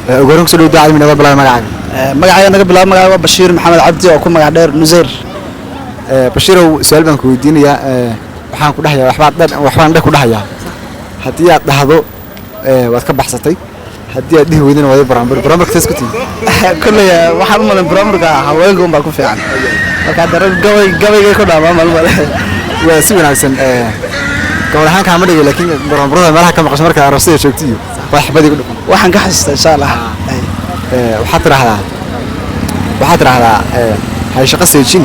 ugu soo dhawaad min naga bilaab magacaaga magacayga naga bilaab magacayga Bashiir Maxamed Cabdi oo ku magac dheer Nusayr Bashiirow su'aal baan ku weydiinayaa waxaan ku dhahayaa waxbaan ku dhahayaa haddii aad dhahdo waad ka baxsatay haddii aad dhihi weydina waad barnaamij taas ku tiin kulay waxaan u malan barnaamijka haweenka baa ku fiican marka darag gabayga ku dhaama malmale waa si wanaagsan gabar ahaan kaama dhigay laakiin barnaamijyada meelaha ka maqasho marka aroosyada joogtiyo waxbadi ku dhufan waxaan ka xasuustaa insha Allah waxaad tiraahdaa hay shaqo seejin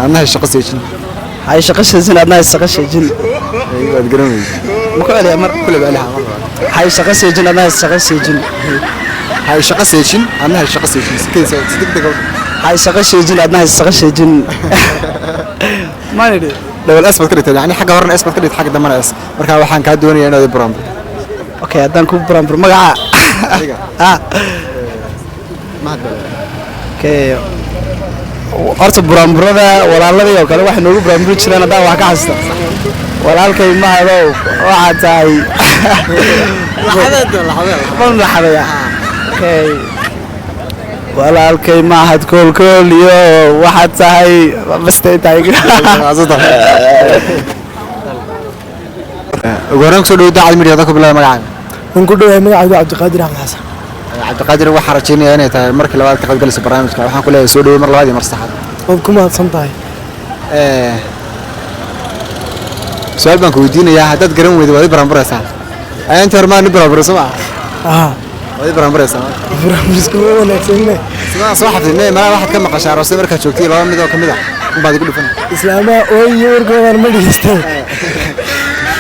adna hay shaqo seejin hay shaqo seejin adna hay shaqo seejin waad garanay ma ku celiya mar kula baalaha hay shaqo seejin adna hay shaqo seejin hay shaqo seejin adna hay shaqo seejin sidii degdeg hay shaqo seejin adna hay shaqo seejin ma yiri dawal asbad ka dhigtay yani xagga horena asbad ka dhigtay xagga dambana as marka waxaan ka doonayaa inaad barnaamij okay haddaan ku barnaamij magaca okay horta barnaamijyada walaaladii oo kale wax noogu barnaamij jiraan haddaan wax ka xasuusta walaalkay ma hado waxa tahay laxadada okay walaalkay ma had koolkool iyo waxa tahay bastay tahay ugu soo dhawaad daacad midiyada ku bilaab magacaaga aan ku dhawahay magacayga Cabdiqaadir Axmed Xasan Cabdiqaadir waxa rajaynayaa inay tahay markii labaad ka qaybgalayso barnaamijka waxaan ku leeyahay soo dhawaad mar labaad iyo mar saddexaad oo ku mahadsan tahay su'aal baan ku weydiinayaa haddaad garan weydo waad barnaamijyada inta hormaan barnaamijyada ma waad barnaamijyada barnaamijku waa wanaagsan soo xafidnay ma waxaad ka maqashaa aroosada marka joogtay laba mid oo kamid ah baad igu dhufan islaama oo warkoodan ma dhigeystay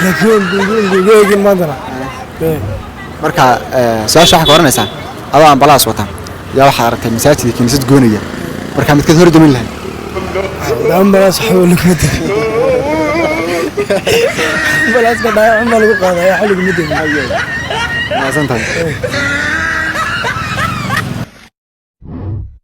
laakiin digigii madana marka su'aasha waxa ka waranaysaa adoo ambalaas wata yaa waxa aragtay masaajidka kiniisad goonaya marka mid ka hor dumin lahayd ambalaas xawil ku dib ambalaas ka dhaay amal ku qaaday xilliga muddo ma santahay